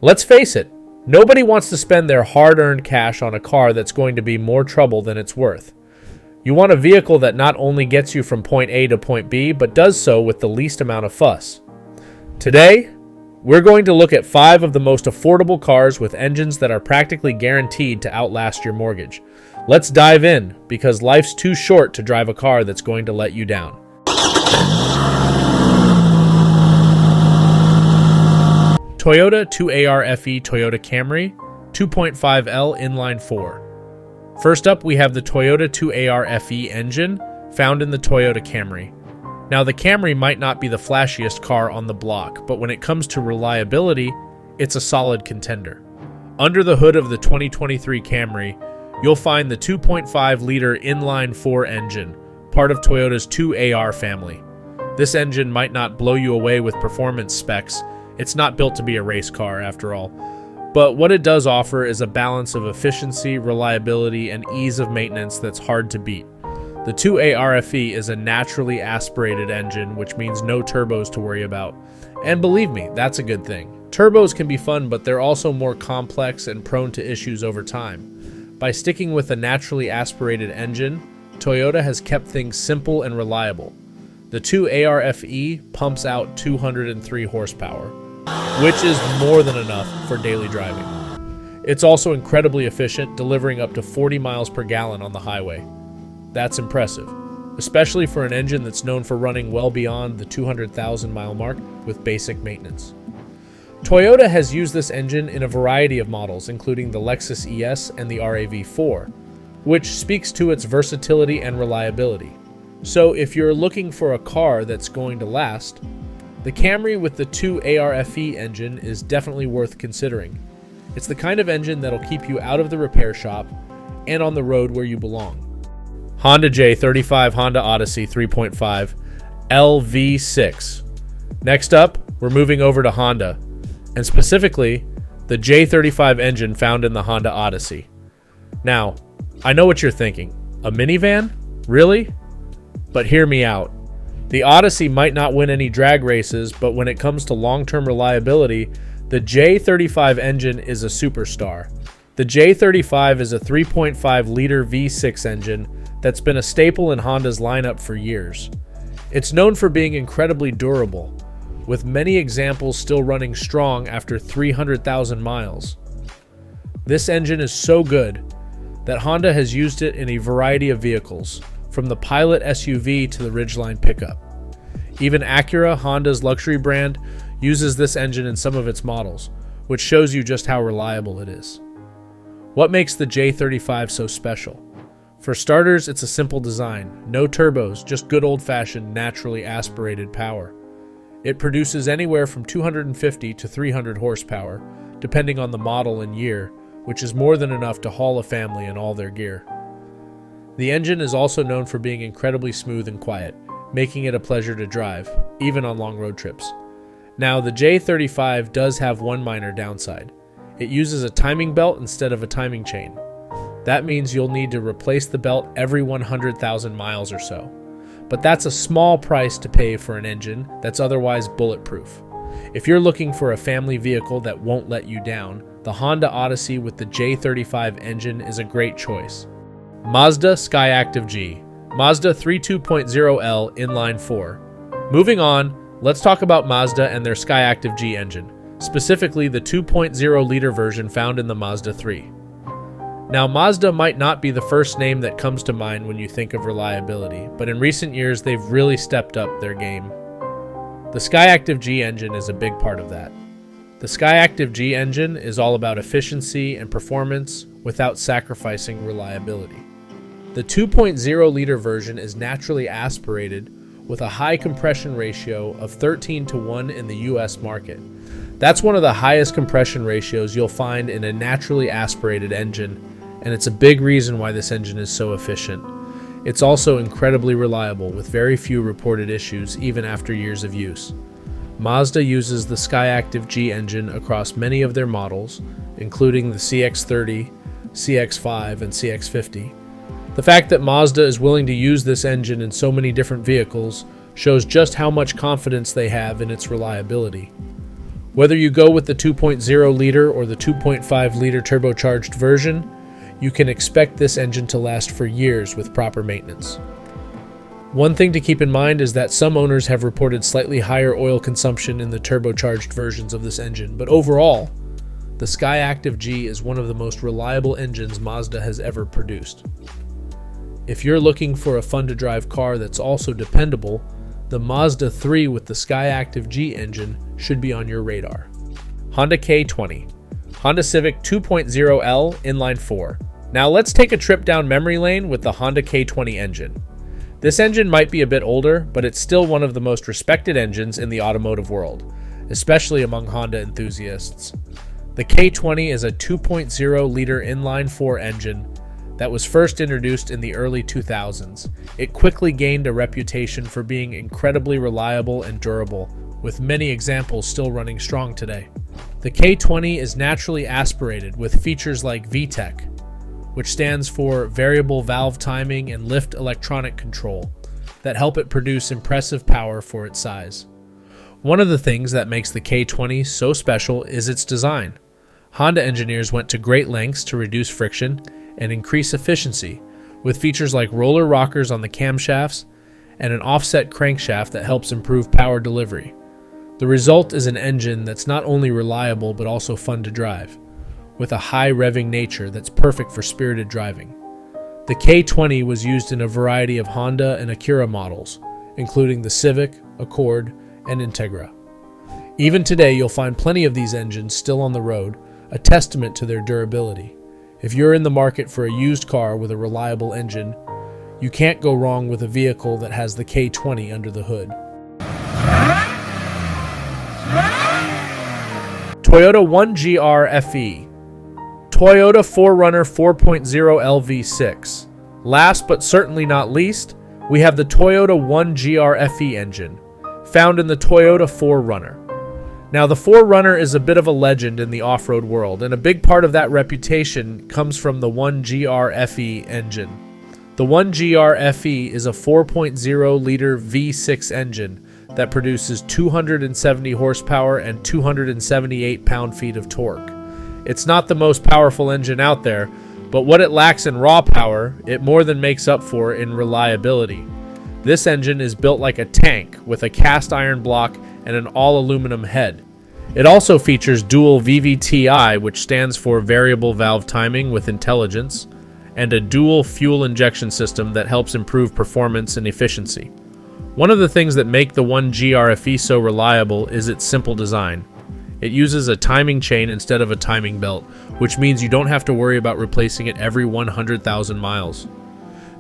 Let's face it, nobody wants to spend their hard-earned cash on a car that's going to be more trouble than it's worth. You want a vehicle that not only gets you from point A to point B, but does so with the least amount of fuss. Today, we're going to look at 5 of the most affordable cars with engines that are practically guaranteed to outlast your mortgage. Let's dive in, because life's too short to drive a car that's going to let you down. Toyota 2ARFE Toyota Camry 2.5L Inline 4. First up, we have the Toyota 2ARFE engine found in the Toyota Camry. Now, the Camry might not be the flashiest car on the block, but when it comes to reliability, it's a solid contender. Under the hood of the 2023 Camry, you'll find the 2.5-liter inline 4 engine, part of Toyota's 2AR family. This engine might not blow you away with performance specs. It's not built to be a race car, after all. But what it does offer is a balance of efficiency, reliability, and ease of maintenance that's hard to beat. The 2ARFE is a naturally aspirated engine, which means no turbos to worry about. And believe me, that's a good thing. Turbos can be fun, but they're also more complex and prone to issues over time. By sticking with a naturally aspirated engine, Toyota has kept things simple and reliable. The 2ARFE pumps out 203 horsepower, which is more than enough for daily driving. It's also incredibly efficient, delivering up to 40 miles per gallon on the highway. That's impressive, especially for an engine that's known for running well beyond the 200,000 mile mark with basic maintenance. Toyota has used this engine in a variety of models, including the Lexus ES and the RAV4, which speaks to its versatility and reliability. So if you're looking for a car that's going to last, the Camry with the 2ARFE engine is definitely worth considering. It's the kind of engine that'll keep you out of the repair shop and on the road where you belong. Honda J35 Honda Odyssey 3.5 LV6. Next up, we're moving over to Honda, and specifically the J35 engine found in the Honda Odyssey. Now, I know what you're thinking. A minivan? Really? But hear me out. The Odyssey might not win any drag races, but when it comes to long-term reliability, the J35 engine is a superstar. The J35 is a 3.5-liter V6 engine that's been a staple in Honda's lineup for years. It's known for being incredibly durable, with many examples still running strong after 300,000 miles. This engine is so good that Honda has used it in a variety of vehicles, from the Pilot SUV to the Ridgeline pickup. Even Acura, Honda's luxury brand, uses this engine in some of its models, which shows you just how reliable it is. What makes the J35 so special? For starters, it's a simple design. No turbos, just good old-fashioned, naturally aspirated power. It produces anywhere from 250 to 300 horsepower, depending on the model and year, which is more than enough to haul a family and all their gear. The engine is also known for being incredibly smooth and quiet, making it a pleasure to drive, even on long road trips. Now, the J35 does have one minor downside. It uses a timing belt instead of a timing chain. That means you'll need to replace the belt every 100,000 miles or so. But that's a small price to pay for an engine that's otherwise bulletproof. If you're looking for a family vehicle that won't let you down, the Honda Odyssey with the J35 engine is a great choice. Mazda Skyactiv-G, Mazda 32.0L Inline 4. Moving on, let's talk about Mazda and their Skyactiv-G engine, specifically the 2.0-liter version found in the Mazda 3. Now, Mazda might not be the first name that comes to mind when you think of reliability, but in recent years they've really stepped up their game. The Skyactiv-G engine is a big part of that. The Skyactiv-G engine is all about efficiency and performance without sacrificing reliability. The 2.0-liter version is naturally aspirated with a high compression ratio of 13:1 in the US market. That's one of the highest compression ratios you'll find in a naturally aspirated engine, and it's a big reason why this engine is so efficient. It's also incredibly reliable with very few reported issues even after years of use. Mazda uses the Skyactiv-G engine across many of their models, including the CX-30, CX-5, and CX-50. The fact that Mazda is willing to use this engine in so many different vehicles shows just how much confidence they have in its reliability. Whether you go with the 2.0 liter or the 2.5 liter turbocharged version, you can expect this engine to last for years with proper maintenance. One thing to keep in mind is that some owners have reported slightly higher oil consumption in the turbocharged versions of this engine, but overall, the Skyactiv-G is one of the most reliable engines Mazda has ever produced. If you're looking for a fun-to-drive car that's also dependable, the Mazda 3 with the Skyactiv-G engine should be on your radar. Honda K20, Honda Civic 2.0L Inline 4. Now let's take a trip down memory lane with the Honda K20 engine. This engine might be a bit older, but it's still one of the most respected engines in the automotive world, especially among Honda enthusiasts. The K20 is a 2.0-liter inline-4 engine that was first introduced in the early 2000s. It quickly gained a reputation for being incredibly reliable and durable, with many examples still running strong today. The K20 is naturally aspirated with features like VTEC, which stands for Variable Valve Timing and Lift Electronic Control, that help it produce impressive power for its size. One of the things that makes the K20 so special is its design. Honda engineers went to great lengths to reduce friction and increase efficiency, with features like roller rockers on the camshafts and an offset crankshaft that helps improve power delivery. The result is an engine that's not only reliable but also fun to drive, with a high revving nature that's perfect for spirited driving. The K20 was used in a variety of Honda and Acura models, including the Civic, Accord, and Integra. Even today, you'll find plenty of these engines still on the road, a testament to their durability. If you're in the market for a used car with a reliable engine, you can't go wrong with a vehicle that has the K20 under the hood. Toyota 1GR FE, Toyota 4Runner 4.0 LV6. Last but certainly not least, we have the Toyota 1GR FE engine, found in the Toyota 4Runner. Now, the 4Runner is a bit of a legend in the off-road world, and a big part of that reputation comes from the 1GR FE engine. The 1GR FE is a 4.0-liter V6 engine that produces 270 horsepower and 278 pound-feet of torque. It's not the most powerful engine out there, but what it lacks in raw power, it more than makes up for in reliability. This engine is built like a tank with a cast iron block and an all-aluminum head. It also features dual VVTi, which stands for Variable Valve Timing with Intelligence, and a dual fuel injection system that helps improve performance and efficiency. One of the things that make the 1GR FE so reliable is its simple design. It uses a timing chain instead of a timing belt, which means you don't have to worry about replacing it every 100,000 miles.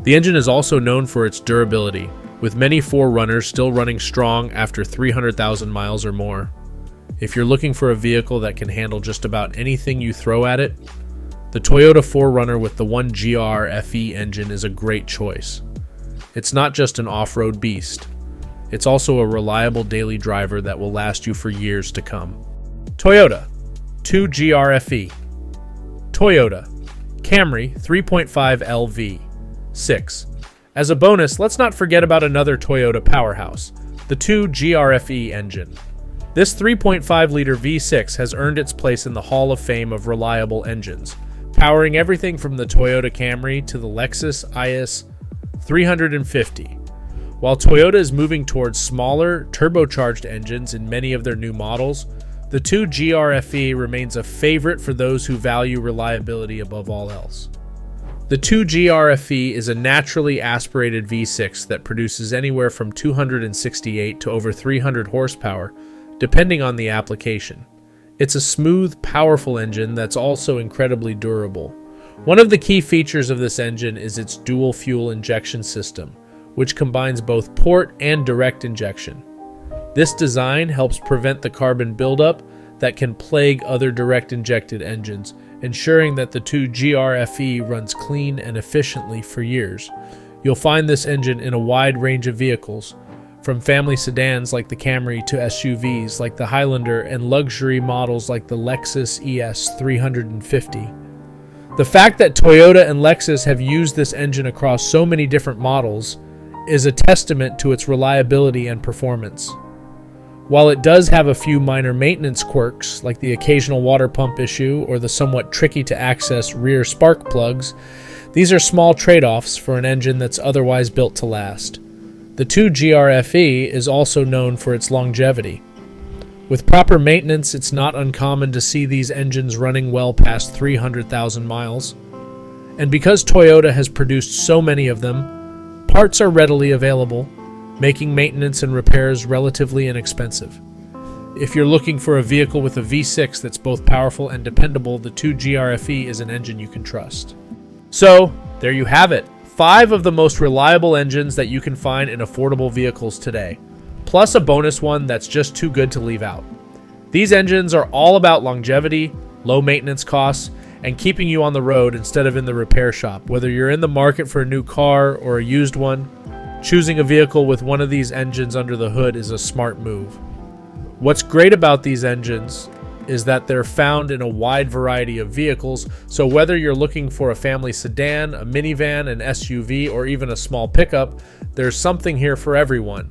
The engine is also known for its durability, with many 4Runners still running strong after 300,000 miles or more. If you're looking for a vehicle that can handle just about anything you throw at it, the Toyota 4Runner with the 1GR FE engine is a great choice. It's not just an off-road beast. It's also a reliable daily driver that will last you for years to come. Toyota 2GR FE, Toyota Camry 3.5 LV 6. As a bonus, let's not forget about another Toyota powerhouse, the 2GR FE engine. This 3.5-liter V6 has earned its place in the Hall of Fame of reliable engines, powering everything from the Toyota Camry to the Lexus IS 350. While Toyota is moving towards smaller, turbocharged engines in many of their new models, the 2GR FE remains a favorite for those who value reliability above all else. The 2GR FE is a naturally aspirated V6 that produces anywhere from 268 to over 300 horsepower, depending on the application. It's a smooth, powerful engine that's also incredibly durable. One of the key features of this engine is its dual fuel injection system, which combines both port and direct injection. This design helps prevent the carbon buildup that can plague other direct injected engines, ensuring that the 2GR FE runs clean and efficiently for years. You'll find this engine in a wide range of vehicles, from family sedans like the Camry to SUVs like the Highlander and luxury models like the Lexus ES 350. The fact that Toyota and Lexus have used this engine across so many different models is a testament to its reliability and performance. While it does have a few minor maintenance quirks, like the occasional water pump issue or the somewhat tricky to access rear spark plugs, these are small trade-offs for an engine that's otherwise built to last. The 2GRFE is also known for its longevity. With proper maintenance, it's not uncommon to see these engines running well past 300,000 miles. And because Toyota has produced so many of them, parts are readily available, making maintenance and repairs relatively inexpensive. If you're looking for a vehicle with a V6 that's both powerful and dependable, the 2GRFE is an engine you can trust. So, there you have it. 5 of the most reliable engines that you can find in affordable vehicles today, plus a bonus one that's just too good to leave out. These engines are all about longevity, low maintenance costs, and keeping you on the road instead of in the repair shop. Whether you're in the market for a new car or a used one, choosing a vehicle with one of these engines under the hood is a smart move. What's great about these engines is that they're found in a wide variety of vehicles, so whether you're looking for a family sedan, a minivan, an SUV, or even a small pickup, there's something here for everyone.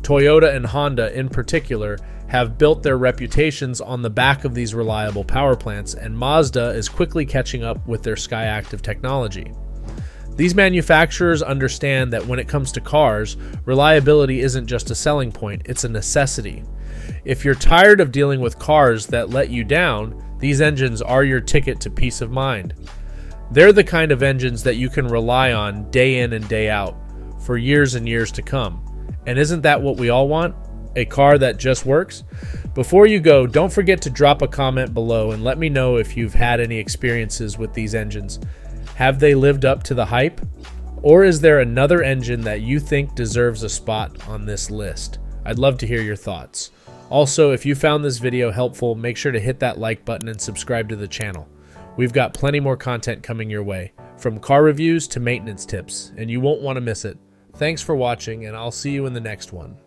Toyota and Honda in particular have built their reputations on the back of these reliable power plants, and Mazda is quickly catching up with their Skyactiv technology. These manufacturers understand that when it comes to cars, reliability isn't just a selling point, it's a necessity. If you're tired of dealing with cars that let you down, these engines are your ticket to peace of mind. They're the kind of engines that you can rely on day in and day out for years and years to come. And isn't that what we all want? A car that just works? Before you go, don't forget to drop a comment below and let me know if you've had any experiences with these engines. Have they lived up to the hype? Or is there another engine that you think deserves a spot on this list? I'd love to hear your thoughts. Also, if you found this video helpful, make sure to hit that like button and subscribe to the channel. We've got plenty more content coming your way, from car reviews to maintenance tips, and you won't want to miss it. Thanks for watching, and I'll see you in the next one.